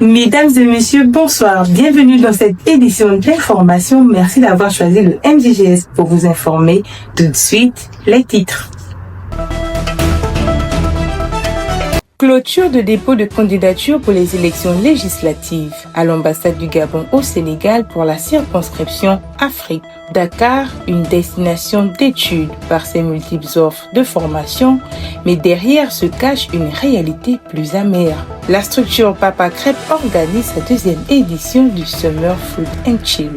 Mesdames et messieurs, bonsoir. Bienvenue dans cette édition d'information. Merci d'avoir choisi le MJGS pour vous informer. Tout de suite, les titres. Clôture de dépôt de candidature pour les élections législatives à l'ambassade du Gabon au Sénégal pour la circonscription Afrique. Dakar, une destination d'études par ses multiples offres de formation, mais derrière se cache une réalité plus amère. La structure Papa Crêpe organise sa deuxième édition du Summer Food and Chill.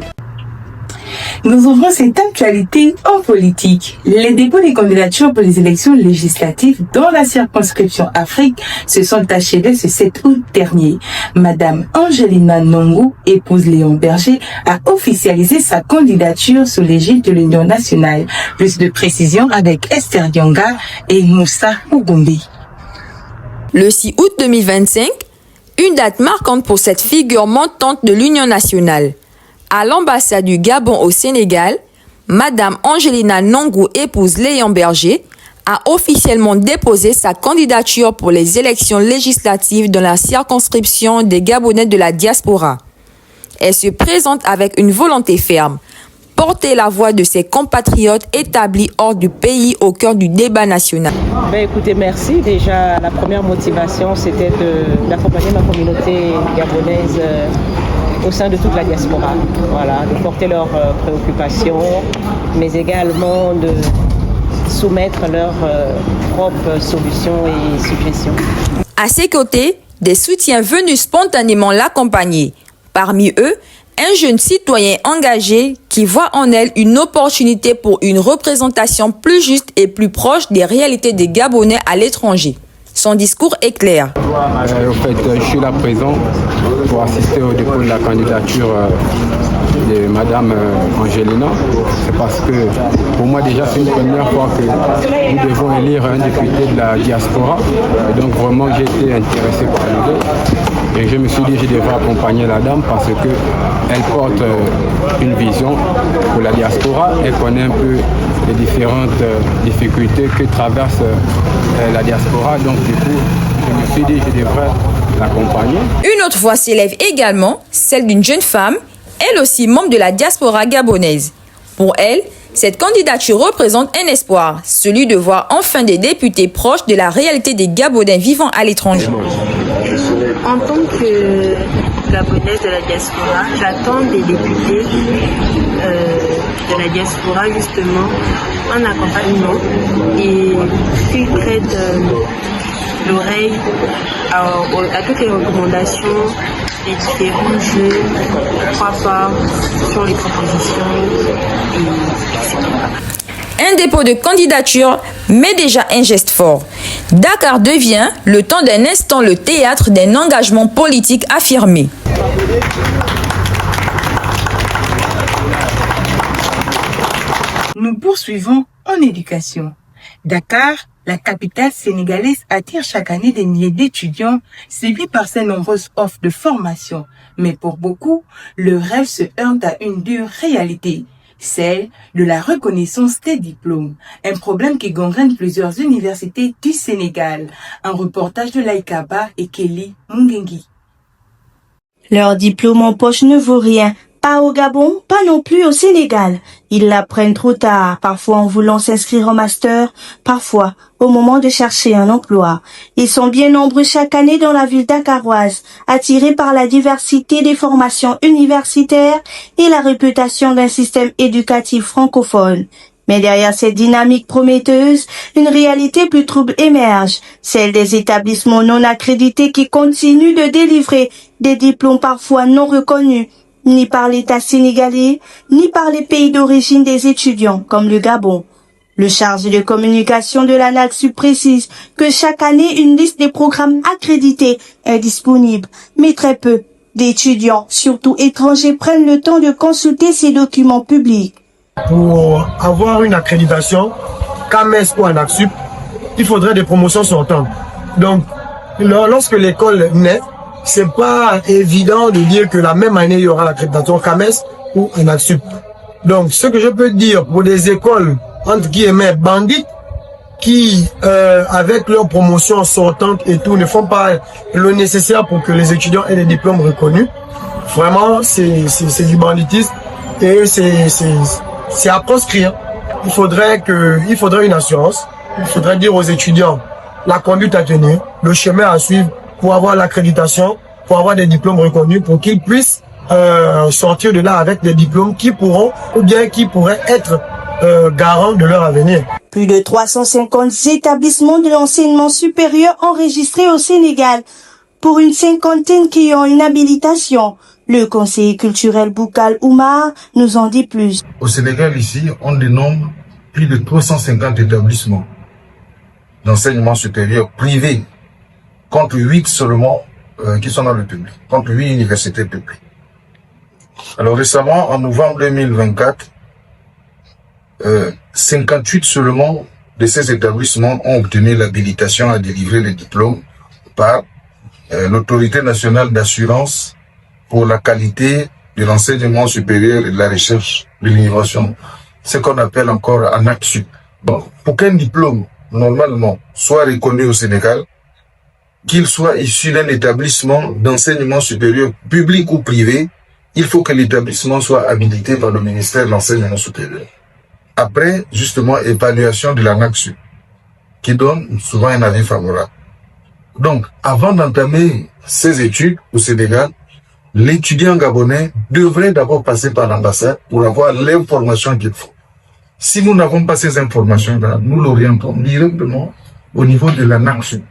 Nous ouvrons cette actualité en politique. Les dépôts des candidatures pour les élections législatives dans la circonscription Afrique se sont achevés ce 7 août dernier. Madame Angelina Nongou, épouse Léon Berger, a officialisé sa candidature sous l'égide de l'Union nationale. Plus de précisions avec Esther Dianga et Moussa Ougombe. Le 6 août 2025, une date marquante pour cette figure montante de l'Union nationale. À l'ambassade du Gabon au Sénégal, Madame Angelina Nongou, épouse Léon Berger, a officiellement déposé sa candidature pour les élections législatives dans la circonscription des Gabonais de la diaspora. Elle se présente avec une volonté ferme, porter la voix de ses compatriotes établis hors du pays au cœur du débat national. Écoutez, merci. Déjà, la première motivation, c'était d'accompagner ma communauté gabonaise au sein de toute la diaspora, voilà, de porter leurs préoccupations, mais également de soumettre leurs propres solutions et suggestions. À ses côtés, des soutiens venus spontanément l'accompagner. Parmi eux, un jeune citoyen engagé qui voit en elle une opportunité pour une représentation plus juste et plus proche des réalités des Gabonais à l'étranger. Son discours est clair. Je suis là présent pour assister au dépôt de la candidature de Madame Angelina. C'est parce que pour moi déjà c'est une première fois que nous devons élire un député de la diaspora. Et donc vraiment j'ai été intéressé par l'idée. Et je me suis dit que je devrais accompagner la dame parce qu'elle porte une vision pour la diaspora. Elle connaît un peu les différentes difficultés que traverse la diaspora. Donc du coup, je me suis dit que je devrais l'accompagner. Une autre voix s'élève également, celle d'une jeune femme, elle aussi membre de la diaspora gabonaise. Pour elle, cette candidature représente un espoir, celui de voir enfin des députés proches de la réalité des Gabonais vivant à l'étranger. En tant que Gabonaise de la diaspora, j'attends des députés de la diaspora justement en accompagnement et qui prêtent l'oreille à toutes les recommandations, les différents jeux, croire sur les propositions, etc. Un dépôt de candidature, mais déjà un geste fort. Dakar devient, le temps d'un instant, le théâtre d'un engagement politique affirmé. Nous poursuivons en éducation. Dakar, la capitale sénégalaise, attire chaque année des milliers d'étudiants, séduits par ses nombreuses offres de formation. Mais pour beaucoup, le rêve se heurte à une dure réalité, celle de la reconnaissance des diplômes. Un problème qui gangrène plusieurs universités du Sénégal. Un reportage de Laïkaba et Kelly Mungengi. Leur diplôme en poche ne vaut rien. Pas au Gabon, pas non plus au Sénégal. Ils l'apprennent trop tard, parfois en voulant s'inscrire en master, parfois au moment de chercher un emploi. Ils sont bien nombreux chaque année dans la ville dakaroise, attirés par la diversité des formations universitaires et la réputation d'un système éducatif francophone. Mais derrière cette dynamique prometteuse, une réalité plus trouble émerge, celle des établissements non accrédités qui continuent de délivrer des diplômes parfois non reconnus, ni par l'État sénégalais, ni par les pays d'origine des étudiants, comme le Gabon. Le chargé de communication de l'ANAQ précise que chaque année, une liste des programmes accrédités est disponible, mais très peu d'étudiants, surtout étrangers, prennent le temps de consulter ces documents publics. Pour avoir une accréditation, CAMES ou ANAQ, il faudrait des promotions sortantes. Donc, lorsque l'école naît, c'est pas évident de dire que la même année, il y aura l'accréditation CAMES ou ANAQ. Donc, ce que je peux dire pour des écoles, entre guillemets, bandites, qui, avec leur promotion sortante et tout, ne font pas le nécessaire pour que les étudiants aient des diplômes reconnus. Vraiment, c'est du banditisme et c'est à proscrire. Il faudrait une assurance. Il faudrait dire aux étudiants la conduite à tenir, le chemin à suivre pour avoir l'accréditation, pour avoir des diplômes reconnus, pour qu'ils puissent sortir de là avec des diplômes qui pourront ou bien qui pourraient être garants de leur avenir. Plus de 350 établissements de l'enseignement supérieur enregistrés au Sénégal pour une cinquantaine qui ont une habilitation. Le conseiller culturel Boukal Oumar nous en dit plus. Au Sénégal, ici, on dénombre plus de 350 établissements d'enseignement supérieur privés, contre 8 seulement qui sont dans le public, contre 8 universités publiques. Alors récemment, en novembre 2024, 58 seulement de ces établissements ont obtenu l'habilitation à délivrer les diplômes par l'Autorité nationale d'assurance pour la qualité de l'enseignement supérieur et de la recherche de l'innovation, ce qu'on appelle encore ANAQ-Sup. Bon, pour qu'un diplôme, normalement, soit reconnu au Sénégal, qu'il soit issu d'un établissement d'enseignement supérieur public ou privé, il faut que l'établissement soit habilité par le ministère de l'Enseignement supérieur. Après, justement, évaluation de l'ANAQ-Sup, qui donne souvent un avis favorable. Donc, avant d'entamer ses études au Sénégal, l'étudiant gabonais devrait d'abord passer par l'ambassade pour avoir l'information qu'il faut. Si nous n'avons pas ces informations-là, nous l'orientons directement au niveau de l'ANAQ-Sup.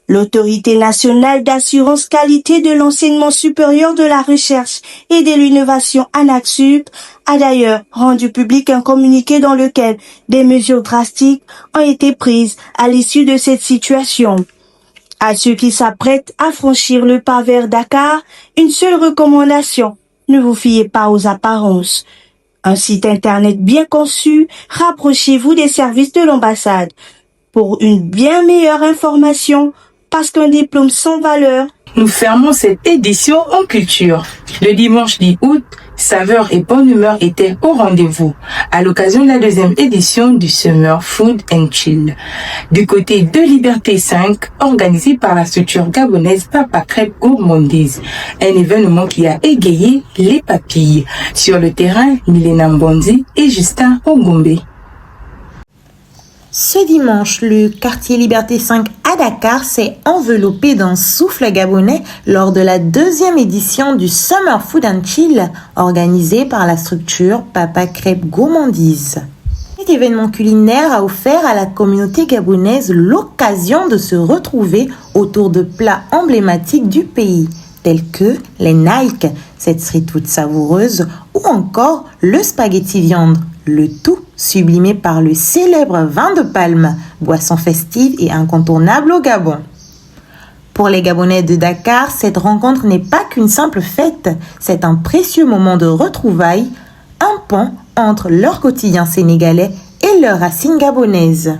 L'Autorité nationale d'assurance qualité de l'enseignement supérieur de la recherche et de l'innovation ANAQ-Sup a d'ailleurs rendu public un communiqué dans lequel des mesures drastiques ont été prises à l'issue de cette situation. À ceux qui s'apprêtent à franchir le pas vers Dakar, une seule recommandation, ne vous fiez pas aux apparences. Un site internet bien conçu, rapprochez-vous des services de l'ambassade. Pour une bien meilleure information, parce qu'un diplôme sans valeur. Nous fermons cette édition en culture. Le dimanche 10 août, saveur et bonne humeur étaient au rendez-vous à l'occasion de la deuxième édition du Summer Food and Chill. Du côté de Liberté 5, organisé par la structure gabonaise Papa Crêpe Gourmandise. Un événement qui a égayé les papilles. Sur le terrain, Milena Mbonzi et Justin Ogombe. Ce dimanche, le quartier Liberté 5 à Dakar s'est enveloppé d'un souffle gabonais lors de la deuxième édition du Summer Food and Chill organisé par la structure Papa Crêpe Gourmandise. Cet événement culinaire a offert à la communauté gabonaise l'occasion de se retrouver autour de plats emblématiques du pays, tels que les Nike, cette street food savoureuse, ou encore le spaghetti viande. Le tout sublimé par le célèbre vin de palme, boisson festive et incontournable au Gabon. Pour les Gabonais de Dakar, cette rencontre n'est pas qu'une simple fête, c'est un précieux moment de retrouvailles, un pont entre leur quotidien sénégalais et leurs racines gabonaises.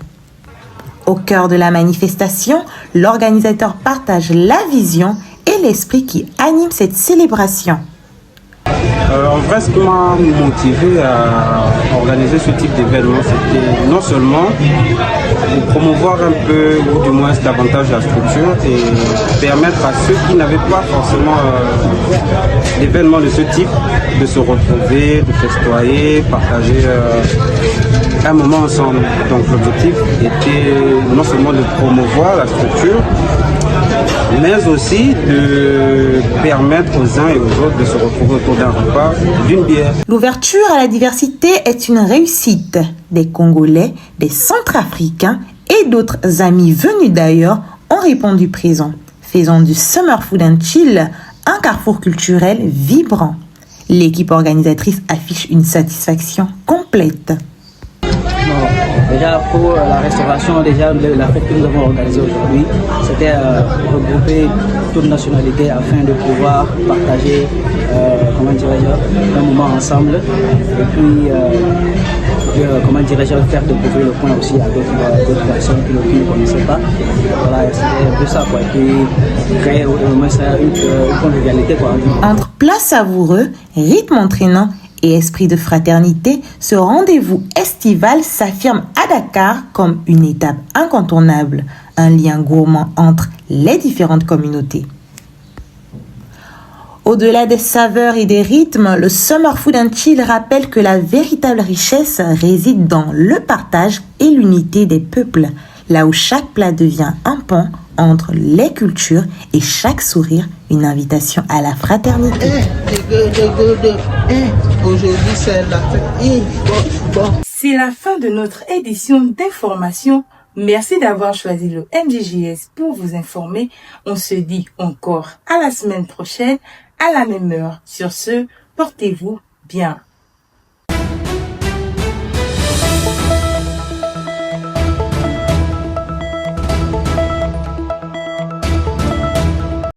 Au cœur de la manifestation, l'organisateur partage la vision et l'esprit qui anime cette célébration. En vrai, ce qui m'a motivé à organiser ce type d'événement, c'était non seulement pour promouvoir un peu, ou du moins davantage la structure, et permettre à ceux qui n'avaient pas forcément d'événements de ce type de se retrouver, de festoyer, partager un moment ensemble. Donc l'objectif était non seulement de promouvoir la structure, mais aussi de permettre aux uns et aux autres de se retrouver autour d'un repas, d'une bière. L'ouverture à la diversité est une réussite. Des Congolais, des Centrafricains et d'autres amis venus d'ailleurs ont répondu présent, faisant du Summer Food and Chill un carrefour culturel vibrant. L'équipe organisatrice affiche une satisfaction complète. Déjà pour la restauration, déjà la fête que nous avons organisée aujourd'hui, c'était regrouper toute nationalité afin de pouvoir partager un moment ensemble et puis faire découvrir le coin aussi à d'autres personnes qui ne connaissaient pas. Voilà, c'était un peu ça quoi. Et puis créer au moins une convivialité quoi. Entre plats savoureux, rythme entraînant et esprit de fraternité, ce rendez-vous estival s'affirme à Dakar comme une étape incontournable, un lien gourmand entre les différentes communautés. Au-delà des saveurs et des rythmes, le Summer Food and Chill rappelle que la véritable richesse réside dans le partage et l'unité des peuples, là où chaque plat devient un pont entre les cultures et chaque sourire une invitation à la fraternité. C'est la fin de notre édition d'information. Merci d'avoir choisi le MJJS pour vous informer. On se dit encore à la semaine prochaine, à la même heure. Sur ce, portez-vous bien.